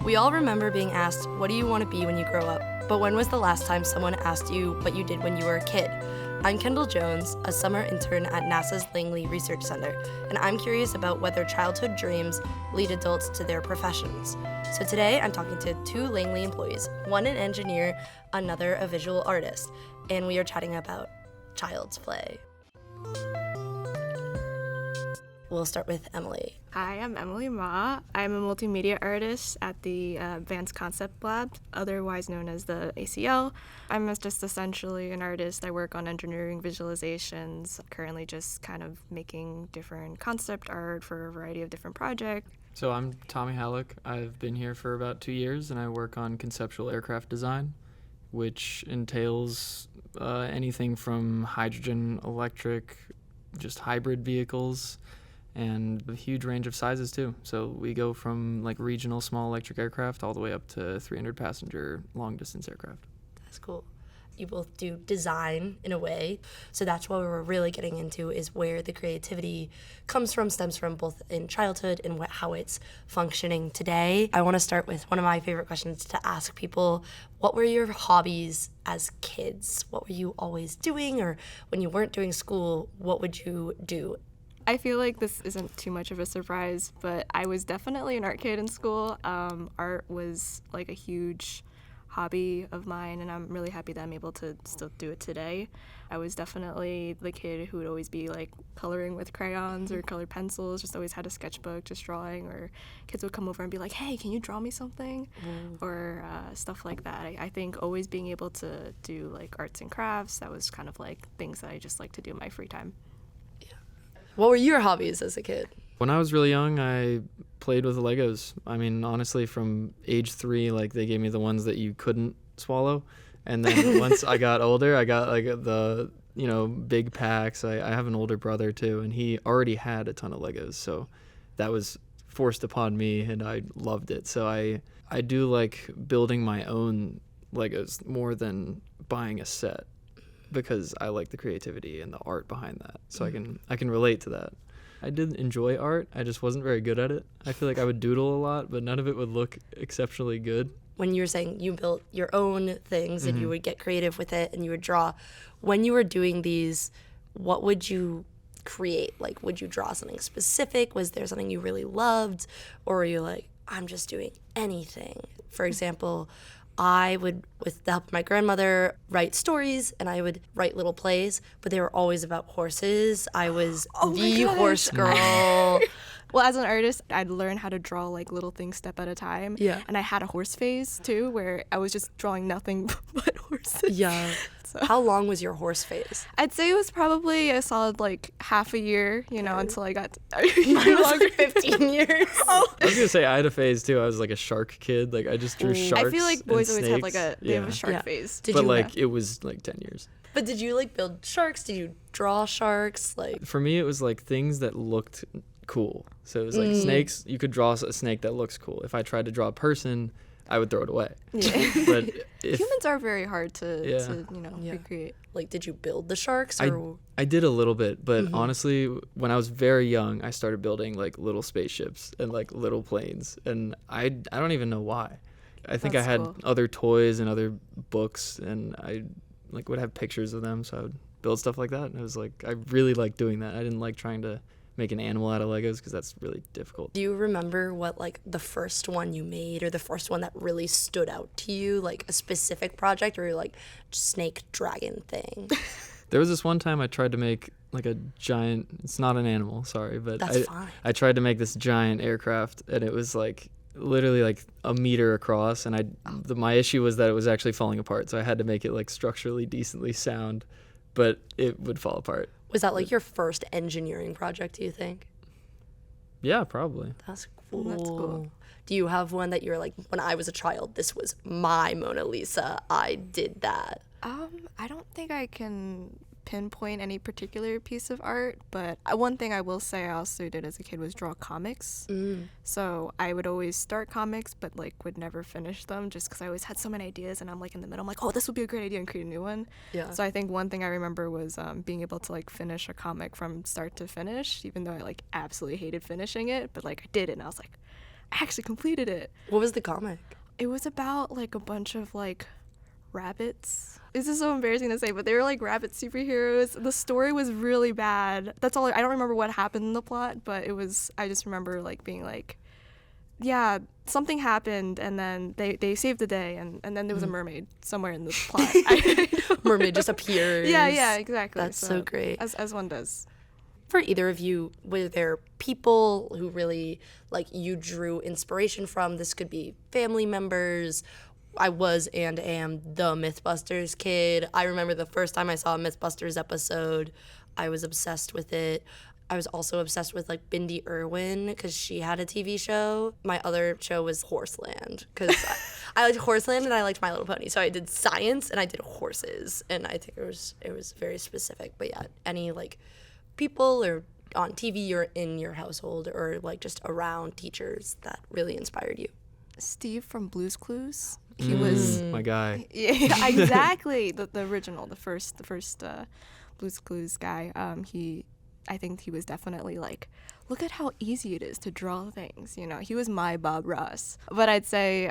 We all remember being asked, what do you want to be when you grow up? But when was the last time someone asked you what you did when you were a kid? I'm Kendall Jones, a summer intern at NASA's Langley Research Center, and I'm curious about whether childhood dreams lead adults to their professions. So today I'm talking to two Langley employees, one an engineer, another a visual artist, and we are chatting about child's play. We'll start with Emily. Hi, I'm Emily Mah. I'm a multimedia artist at the Advanced Concept Lab, otherwise known as the ACL. I'm just essentially an artist. I work on engineering visualizations, currently just kind of making different concept art for a variety of different projects. So I'm Tommy Hallock. I've been here for about 2 years, and I work on conceptual aircraft design, which entails anything from hydrogen, electric, just hybrid vehicles, and a huge range of sizes too. So we go from like regional small electric aircraft all the way up to 300 passenger long distance aircraft. That's cool. You both do design in a way. So that's what we're really getting into, is where the creativity stems from both in childhood and how it's functioning today. I want to start with one of my favorite questions to ask people. What were your hobbies as kids? What were you always doing? Or when you weren't doing school, what would you do? I feel like this isn't too much of a surprise, but I was definitely an art kid in school. Art was like a huge hobby of mine, and I'm really happy that I'm able to still do it today. I was definitely the kid who would always be like coloring with crayons or colored pencils, just always had a sketchbook, just drawing, or kids would come over and be like, hey, can you draw me something? Or stuff like that. I think always being able to do like arts and crafts, that was kind of like things that I just like to do in my free time. What were your hobbies as a kid? When I was really young, I played with Legos. I mean, honestly, from age 3, like they gave me the ones that you couldn't swallow. And then once I got older, I got like the, big packs. I have an older brother too, and he already had a ton of Legos. So that was forced upon me, and I loved it. So I do like building my own Legos more than buying a set, because I like the creativity and the art behind that. So I can relate to that. I did enjoy art. I just wasn't very good at it. I feel like I would doodle a lot, but none of it would look exceptionally good. When you were saying you built your own things and you would get creative with it and you would draw, when you were doing these, what would you create? Like, would you draw something specific? Was there something you really loved? Or were you like, I'm just doing anything? For example, I would, with the help of my grandmother, write stories, and I would write little plays, but they were always about horses. I was the horse girl. Well, as an artist, I'd learn how to draw like little things step at a time. Yeah. And I had a horse phase too, where I was just drawing nothing but horses. Yeah. So. How long was your horse phase? I'd say it was probably a solid like half a year, until I got Mine was like 15 years. I was gonna say I had a phase too. I was like a shark kid. Like I just drew sharks. I feel like boys always have snakes. like they have a shark phase. It was like 10 years. But did you like build sharks? Did you draw sharks? Like, for me, it was like things that looked cool. So it was like snakes. You could draw a snake that looks cool. If I tried to draw a person, I would throw it away. Yeah. But humans are very hard to recreate. Like, did you build the sharks? Or? I did a little bit, but honestly, when I was very young, I started building like little spaceships and like little planes, and I don't even know why. I think That's I had cool. other toys and other books, and I like would have pictures of them, so I would build stuff like that. And it was like I really liked doing that. I didn't like trying to make an animal out of Legos because that's really difficult. Do you remember what like the first one you made, or the first one that really stood out to you, like a specific project or like snake dragon thing? There was this one time I tried to make like a giant, it's not an animal, sorry, but That's fine. I tried to make this giant aircraft, and it was like literally like a meter across, and my issue was that it was actually falling apart, so I had to make it like structurally decently sound, but it would fall apart. Was that like your first engineering project, do you think? Yeah, probably. That's cool. That's cool. Do you have one that you're like, when I was a child, this was my Mona Lisa, I did that? I don't think I can pinpoint any particular piece of art, but one thing I will say I also did as a kid was draw comics. So I would always start comics, but like would never finish them just because I always had so many ideas, and I'm like in the middle, I'm like, oh, this would be a great idea, and create a new one. Yeah. So I think one thing I remember was being able to like finish a comic from start to finish, even though I like absolutely hated finishing it, but like I did it, and I was like, I actually completed it. What was the comic? It was about like a bunch of like rabbits. This is so embarrassing to say, but they were like rabbit superheroes. The story was really bad. That's all. I don't remember what happened in the plot, but it was. I just remember like being like, yeah, something happened, and then they saved the day, and then there was a mermaid somewhere in the plot. Mermaid just appears. Yeah, exactly. That's so great. As one does. For either of you, were there people who really, like, you drew inspiration from? This could be family members. I was and am the Mythbusters kid. I remember the first time I saw a Mythbusters episode, I was obsessed with it. I was also obsessed with like Bindi Irwin because she had a TV show. My other show was Horseland because I liked Horseland and I liked My Little Pony. So I did science and I did horses, and I think it was very specific. But yeah, any like people or on TV or in your household or like just around teachers that really inspired you. Steve from Blue's Clues. He was my guy. Yeah, exactly. the original, the first Blue's Clues guy. I think he was definitely like, look at how easy it is to draw things. You know, he was my Bob Ross. But I'd say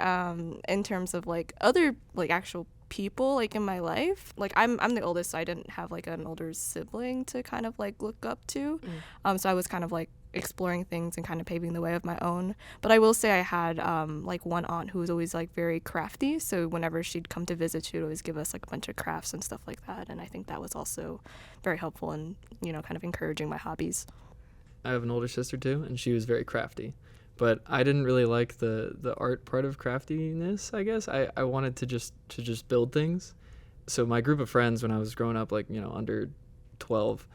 in terms of like other like actual people like in my life, like I'm the oldest, so I didn't have like an older sibling to kind of like look up to. So I was kind of like exploring things and kind of paving the way of my own. But I will say I had like one aunt who was always like very crafty, so whenever she'd come to visit, she'd always give us like a bunch of crafts and stuff like that, and I think that was also very helpful in, you know, kind of encouraging my hobbies. I have an older sister too, and she was very crafty, but I didn't really like the art part of craftiness. I guess I wanted to just build things. So my group of friends when I was growing up, like, you know, under 12,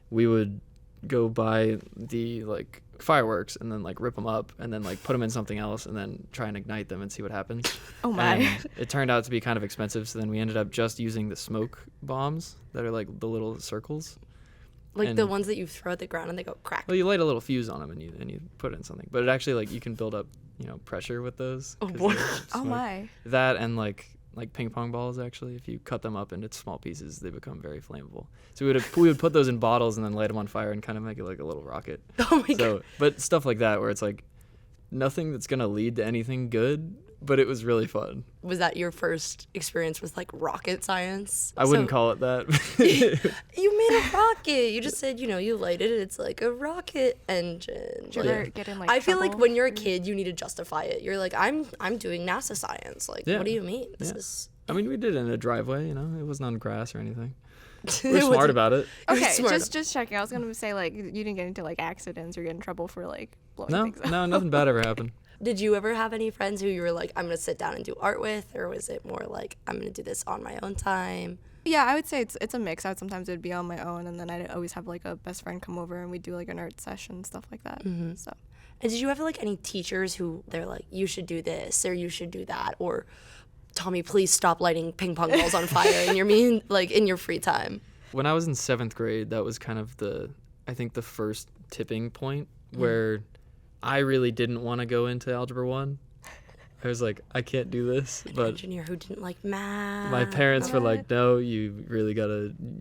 we would go buy the like fireworks and then like rip them up and then like put them in something else and then try and ignite them and see what happens. Oh my. And it turned out to be kind of expensive, so then we ended up just using the smoke bombs that are like the little circles. Like And- the ones that you throw at the ground and they go crack. Well, you light a little fuse on them and you put it in something, but it actually like you can build up, you know, pressure with those. Oh, 'cause boy. they're Oh smoke. my. That and like ping pong balls, actually, if you cut them up into small pieces, they become very flammable. So we would put those in bottles and then light them on fire and kind of make it like a little rocket. Oh my So, god. but stuff like that where it's like nothing that's gonna lead to anything good, but it was really fun. Was that your first experience with like rocket science? I wouldn't call it that. You made a rocket. You just said, you know, you light it. It's like a rocket engine. Did you Like, ever get in like I feel like trouble? when you're a kid, you need to justify it. You're like, I'm doing NASA science. Like, Yeah. what do you mean? This Yeah. is. I mean, we did it in a driveway, you know, it wasn't on grass or anything. We It were smart wasn't- about it. You're Okay, smart. just checking. I was gonna say like you didn't get into like accidents or get in trouble for like blowing No, things up. no, nothing bad ever happened. Did you ever have any friends who you were like, I'm gonna sit down and do art with, or was it more like, I'm gonna do this on my own time? Yeah, I would say it's a mix. Sometimes it'd be on my own, and then I'd always have like a best friend come over and we'd do like an art session, stuff like that. So And did you have like any teachers who they're like, you should do this or you should do that, or Tommy, please stop lighting ping pong balls on fire in your free time? When I was in 7th grade, that was kind of I think the first tipping point where I really didn't want to go into Algebra 1. I was like, I can't do this. An But engineer who didn't like math. my parents were like, no, you really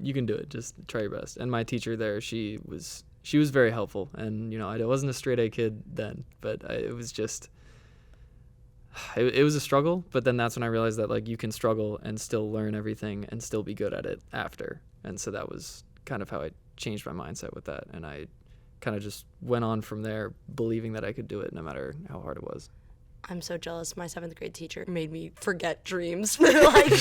you can do it. Just try your best. And my teacher there, she was very helpful. And, you know, I wasn't a straight A kid then, but it was just, it was a struggle. But then that's when I realized that, like, you can struggle and still learn everything and still be good at it after. And so that was kind of how I changed my mindset with that. And I kind of just went on from there believing that I could do it no matter how hard it was. I'm so jealous. My 7th grade teacher made me forget dreams for like,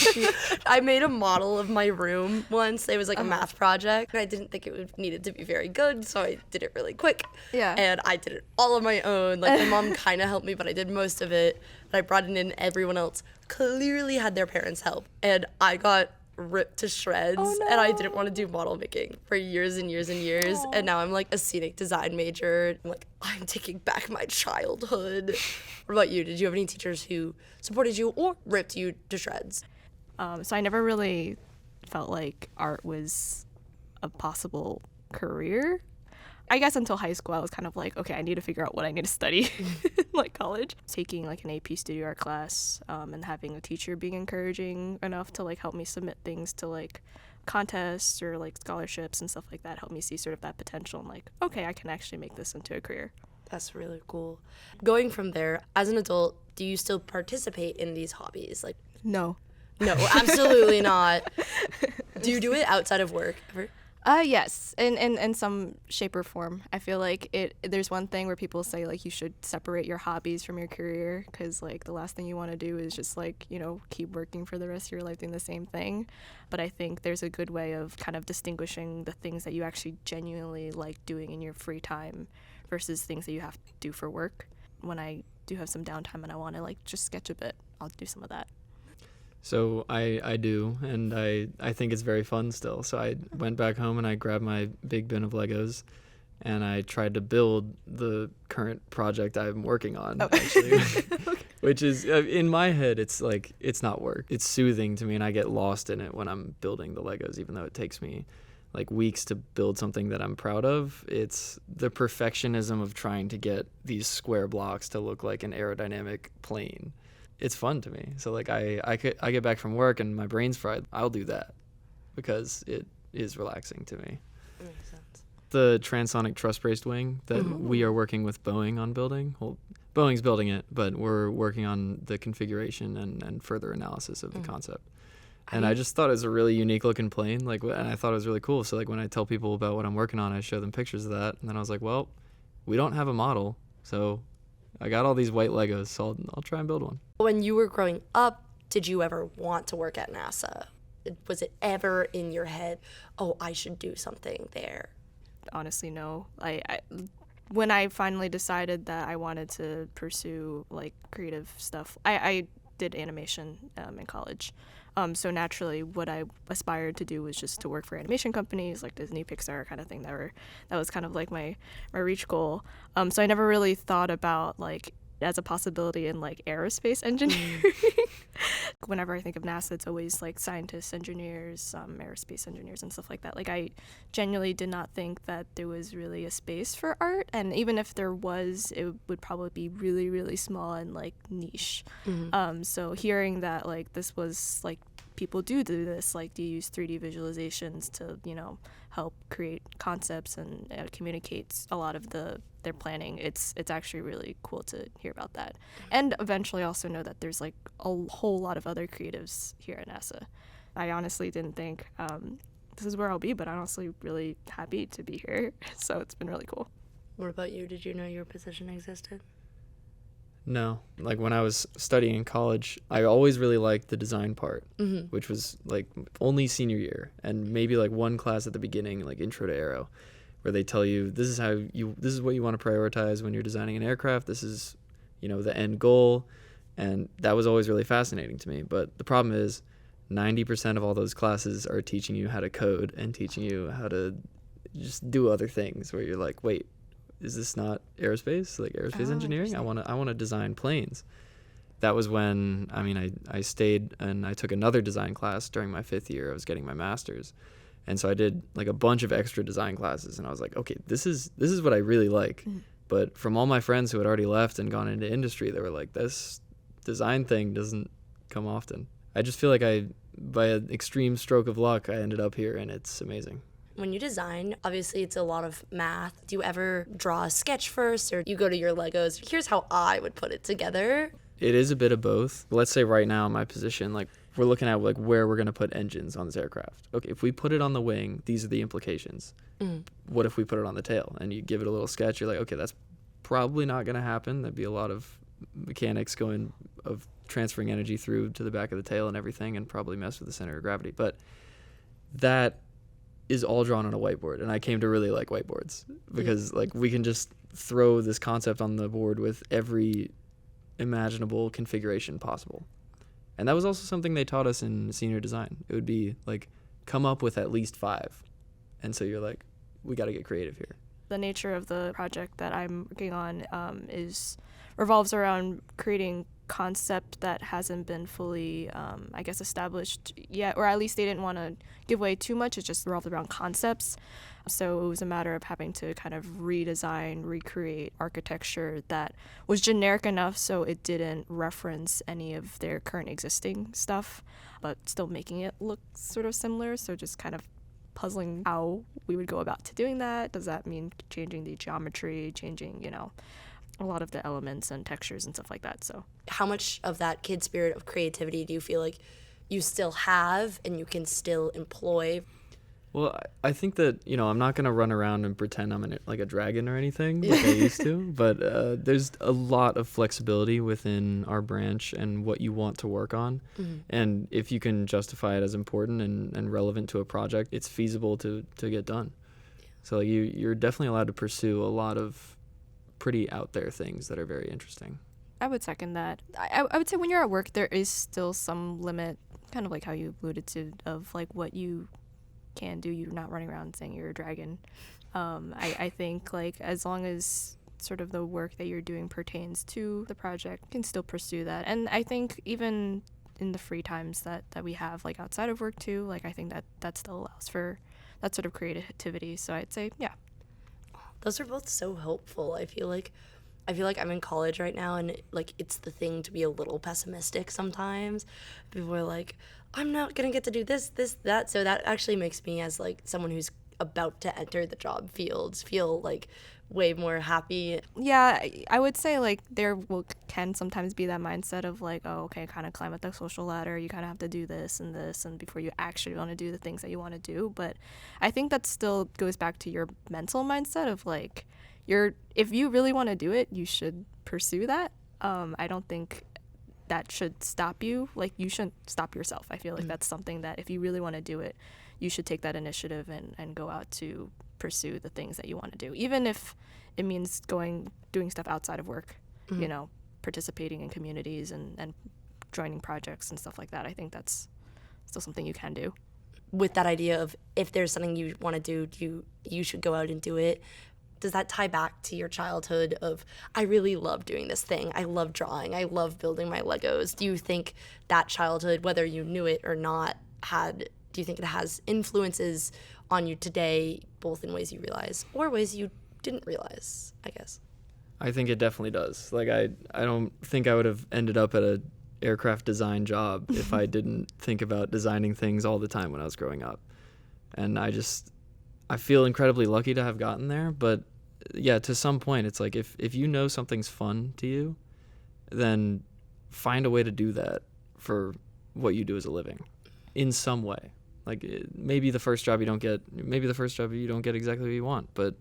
I made a model of my room once. It was like a math project, and I didn't think it needed to be very good, so I did it really quick. Yeah. And I did it all on my own. Like, my mom kind of helped me, but I did most of it. And I brought it in. Everyone else clearly had their parents' help, and I got ripped to shreds. Oh, no. And I didn't want to do model making for years and years and years. And now I'm like a scenic design major. I'm like, I'm taking back my childhood. What about you? Did you have any teachers who supported you or ripped you to shreds? So I never really felt like art was a possible career. I guess until high school, I was kind of like, okay, I need to figure out what I need to study in like college. Taking like an AP studio art class and having a teacher being encouraging enough to like help me submit things to like contests or like scholarships and stuff like that helped me see sort of that potential and like, okay, I can actually make this into a career. That's really cool. Going from there, as an adult, do you still participate in these hobbies? Like, No. no, absolutely not. Do you do it outside of work ever? Yes, in some shape or form. I feel like there's one thing where people say like you should separate your hobbies from your career, because like the last thing you want to do is just like, you know, keep working for the rest of your life doing the same thing. But I think there's a good way of kind of distinguishing the things that you actually genuinely like doing in your free time versus things that you have to do for work. When I do have some downtime and I want to like just sketch a bit, I'll do some of that. So I do, and I think it's very fun still. So I went back home and I grabbed my big bin of Legos, and I tried to build the current project I'm working on, actually. Which is, in my head, it's like, it's not work. It's soothing to me, and I get lost in it when I'm building the Legos, even though it takes me like weeks to build something that I'm proud of. It's the perfectionism of trying to get these square blocks to look like an aerodynamic plane. It's fun to me. So like I get back from work and my brain's fried. I'll do that because it is relaxing to me. Makes sense. The transonic truss-braced wing that we are working with Boeing on building. Well, Boeing's building it, but we're working on the configuration and further analysis of the concept. And I just thought it was a really unique looking plane, and I thought it was really cool. So like when I tell people about what I'm working on, I show them pictures of that, and then I was like, well, we don't have a model, so I got all these white Legos, so I'll try and build one. When you were growing up, did you ever want to work at NASA? Was it ever in your head, oh, I should do something there? Honestly, no. When I finally decided that I wanted to pursue like creative stuff, I did animation in college. So naturally, what I aspired to do was just to work for animation companies like Disney, Pixar, kind of thing. That was kind of like my reach goal. So I never really thought about like as a possibility in like aerospace engineering. Whenever I think of NASA, it's always like scientists, engineers, aerospace engineers, and stuff like that. Like I genuinely did not think that there was really a space for art, and even if there was, it would probably be really, really small and like niche. So hearing that like this was like people do this, like do you use 3D visualizations to, you know, help create concepts and communicates a lot of their planning. It's actually really cool to hear about that, and eventually also know that there's like a whole lot of other creatives here at NASA. I honestly didn't think this is where I'll be, but I'm honestly really happy to be here. So it's been really cool. What about you? Did you know your position existed? No. Like when I was studying in college, I always really liked the design part, which was like only senior year and maybe like one class at the beginning, like intro to aero, where they tell you this is what you want to prioritize when you're designing an aircraft. This is, you know, the end goal. And that was always really fascinating to me. But the problem is 90% of all those classes are teaching you how to code and teaching you how to just do other things where you're like, wait, is this not aerospace? Like aerospace engineering? I want to design planes. That was when, I stayed and I took another design class during my 5th year. I was getting my master's. And so I did like a bunch of extra design classes, and I was like, okay, this is what I really like. But from all my friends who had already left and gone into industry, they were like, this design thing doesn't come often. I just feel like by an extreme stroke of luck, I ended up here, and it's amazing. When you design, obviously it's a lot of math. Do you ever draw a sketch first, or you go to your Legos, here's how I would put it together? It is a bit of both. Let's say right now in my position, like we're looking at like where we're going to put engines on this aircraft. Okay, if we put it on the wing, these are the implications. What if we put it on the tail? And you give it a little sketch, you're like, okay, that's probably not going to happen. There'd be a lot of mechanics of transferring energy through to the back of the tail and everything, and probably mess with the center of gravity. But that is all drawn on a whiteboard, and I came to really like whiteboards because like we can just throw this concept on the board with every imaginable configuration possible. And that was also something they taught us in senior design. It would be like, come up with at least 5. And so you're like, we got to get creative here. The nature of the project that I'm working on revolves around creating concept that hasn't been fully, established yet, or at least they didn't want to give away too much. It just revolved around concepts. So it was a matter of having to kind of redesign, recreate architecture that was generic enough so it didn't reference any of their current existing stuff, but still making it look sort of similar. So just kind of puzzling how we would go about to doing that. Does that mean changing the geometry, changing, a lot of the elements and textures and stuff like that? So how much of that kid spirit of creativity do you feel like you still have and you can still employ? Well, I think that, I'm not going to run around and pretend I'm like a dragon or anything like I used to, but there's a lot of flexibility within our branch and what you want to work on. Mm-hmm. And if you can justify it as important and relevant to a project, it's feasible to get done. Yeah. So you're definitely allowed to pursue a lot of pretty out there things that are very interesting. I would second that. I would say when you're at work, there is still some limit, kind of like how you alluded to, of like what you can do. You're not running around saying you're a dragon. I think like as long as sort of the work that you're doing pertains to the project, you can still pursue that. And I think even in the free times that we have like outside of work too, like I think that still allows for that sort of creativity. So I'd say, yeah. Those are both so helpful. I feel like I'm in college right now, and like it's the thing to be a little pessimistic sometimes. People are like, I'm not gonna get to do this, that. So that actually makes me, as like someone who's about to enter the job fields, feel like way more happy. Yeah, I would say like there can sometimes be that mindset of like, oh, okay, kind of climb up the social ladder. You kind of have to do this and before you actually want to do the things that you want to do. But I think that still goes back to your mental mindset of like, if you really want to do it, you should pursue that. I don't think that should stop you. Like, you shouldn't stop yourself. I feel like that's something that if you really want to do it, you should take that initiative and go out to pursue the things that you want to do, even if it means doing stuff outside of work, participating in communities and joining projects and stuff like that. I think that's still something you can do. With that idea of if there's something you want to do, you should go out and do it. Does that tie back to your childhood of, I really love doing this thing, I love drawing, I love building my Legos? Do you think that childhood, whether you knew it or not, do you think it has influences on you today, both in ways you realize or ways you didn't realize, I guess? I think it definitely does. Like, I don't think I would have ended up at a aircraft design job if I didn't think about designing things all the time when I was growing up. And I feel incredibly lucky to have gotten there, but yeah, to some point, it's like if you know something's fun to you, then find a way to do that for what you do as a living in some way. Like, maybe the first job you don't get exactly what you want, but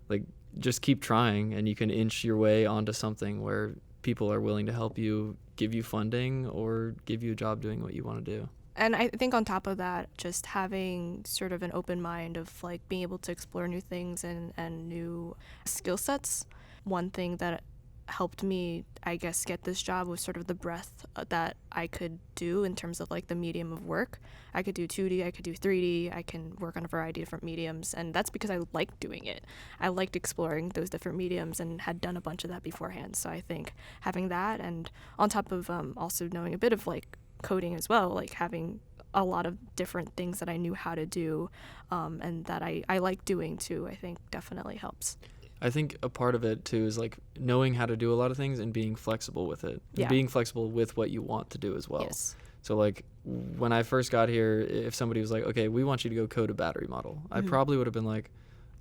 like, just keep trying and you can inch your way onto something where people are willing to help you, give you funding, or give you a job doing what you want to do. And I think on top of that, just having sort of an open mind of like being able to explore new things and new skill sets. One thing that helped me, I guess, get this job was sort of the breadth that I could do in terms of like the medium of work. I could do 2D, I could do 3D, I can work on a variety of different mediums, and that's because I liked doing it. I liked exploring those different mediums and had done a bunch of that beforehand. So I think having that, and on top of also knowing a bit of like coding as well, like having a lot of different things that I knew how to do and that I like doing too, I think definitely helps. I think a part of it too is like knowing how to do a lot of things and being flexible with it. Yeah. And being flexible with what you want to do as well. Yes. So like when I first got here, if somebody was like, okay, we want you to go code a battery model, I probably would have been like,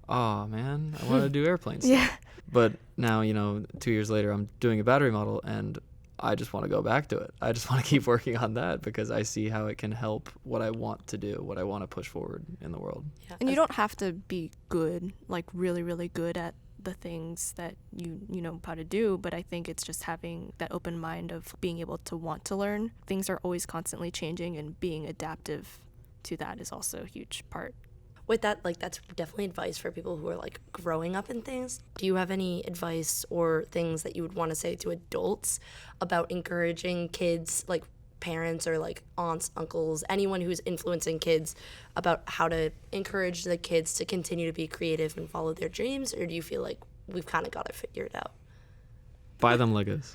oh man, I want to do airplanes. Yeah. But now, 2 years later, I'm doing a battery model and I just want to go back to it. I just want to keep working on that because I see how it can help what I want to do, what I want to push forward in the world. Yeah. And you don't have to be good, like really, really good at the things that you know how to do, but I think it's just having that open mind of being able to want to learn. Things are always constantly changing, and being adaptive to that is also a huge part. With that, like, that's definitely advice for people who are like growing up in things. Do you have any advice or things that you would want to say to adults about encouraging kids, like parents or like aunts, uncles, anyone who's influencing kids, about how to encourage the kids to continue to be creative and follow their dreams? Or do you feel like we've kind of got it figured out? Buy them Legos.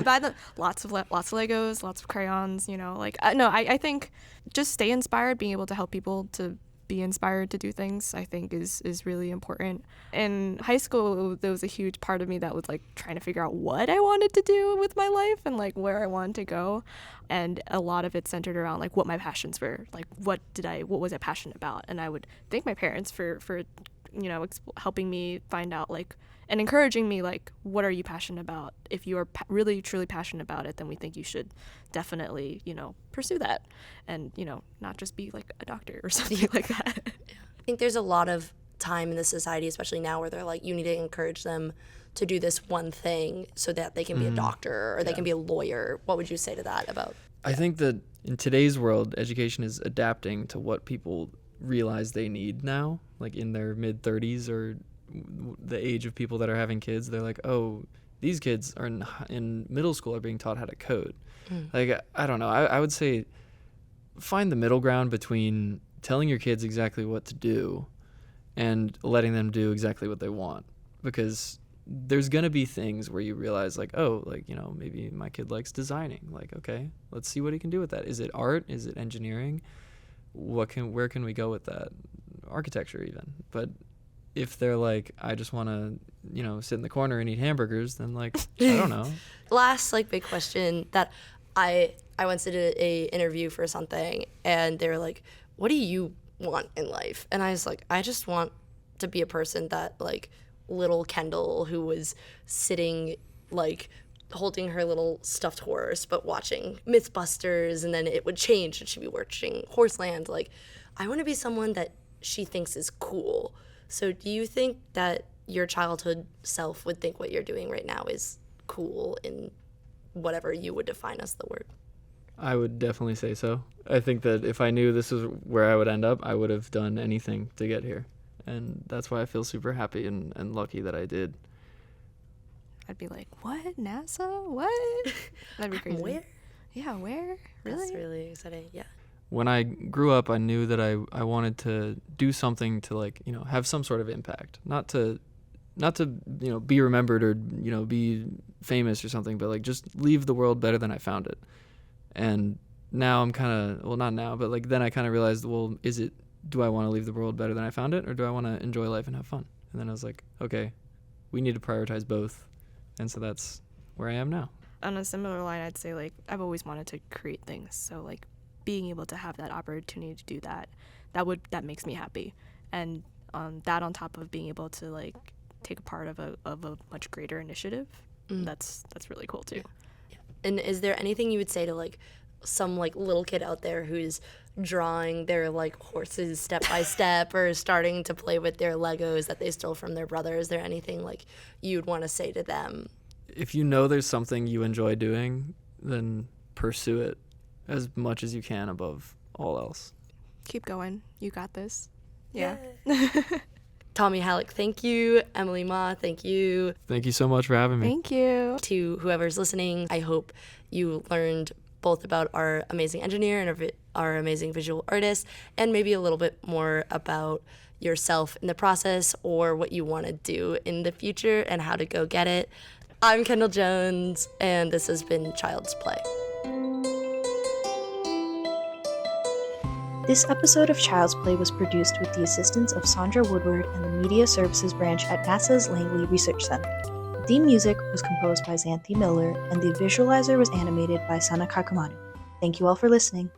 Buy them. Lots of Legos, lots of crayons. I think just stay inspired, being able to help people to be inspired to do things, I think is really important. In high school, there was a huge part of me that was like trying to figure out what I wanted to do with my life and like where I wanted to go. And a lot of it centered around like what my passions were, like what was I passionate about. And I would thank my parents for helping me find out like, and encouraging me like, what are you passionate about? If you are really truly passionate about it, then we think you should definitely pursue that, and not just be like a doctor or something like that. I think there's a lot of time in the society, especially now, where they're like, you need to encourage them to do this one thing so that they can be a doctor or they can be a lawyer. What would you say to that about? I think that in today's world, education is adapting to what people realize they need now, like in their mid-30s or the age of people that are having kids. They're like, oh, these kids are in middle school are being taught how to code. Like, I don't know. I would say find the middle ground between telling your kids exactly what to do and letting them do exactly what they want, because there's going to be things where you realize like, oh, like, maybe my kid likes designing. Like, okay, let's see what he can do with that. Is it art? Is it engineering? Where can we go with that? Architecture even. But if they're like, I just want to, sit in the corner and eat hamburgers, then like, I don't know. Last like big question that I once did a interview for something, and they were like, what do you want in life? And I was like, I just want to be a person that like little Kendall, who was sitting like holding her little stuffed horse but watching Mythbusters, and then it would change and she'd be watching Horseland. Like, I want to be someone that she thinks is cool. So do you think that your childhood self would think what you're doing right now is cool in whatever you would define as the word? I would definitely say so. I think that if I knew this is where I would end up, I would have done anything to get here. And that's why I feel super happy and lucky that I did. I'd be like, what? NASA? What? That'd be crazy. Where? Yeah, where? Really? That's really exciting, yeah. When I grew up, I knew that I wanted to do something to like, have some sort of impact. Not to be remembered or, be famous or something, but like just leave the world better than I found it. And now I'm kind of, well, not now, but like then I kind of realized, well, do I want to leave the world better than I found it, or do I want to enjoy life and have fun? And then I was like, okay, we need to prioritize both. And so that's where I am now. On a similar line, I'd say like I've always wanted to create things. So like being able to have that opportunity to do that makes me happy. And that on top of being able to like take a part of a much greater initiative, that's really cool too. Yeah. And is there anything you would say to like some like little kid out there who's drawing their like horses step by step or starting to play with their Legos that they stole from their brother? Is there anything like you'd want to say to them? If you know there's something you enjoy doing, then pursue it as much as you can above all else. Keep going. You got this. Yeah. Tommy Hallock, thank you. Emily Mah, thank you. Thank you so much for having me. Thank you. To whoever's listening, I hope you learned both about our amazing engineer and our amazing visual artist, and maybe a little bit more about yourself in the process or what you want to do in the future and how to go get it. I'm Kendall Jones, and this has been Child's Play. This episode of Child's Play was produced with the assistance of Sandra Woodward and the Media Services Branch at NASA's Langley Research Center. The theme music was composed by Xanthi Miller, and the visualizer was animated by Sana Kakumanu. Thank you all for listening.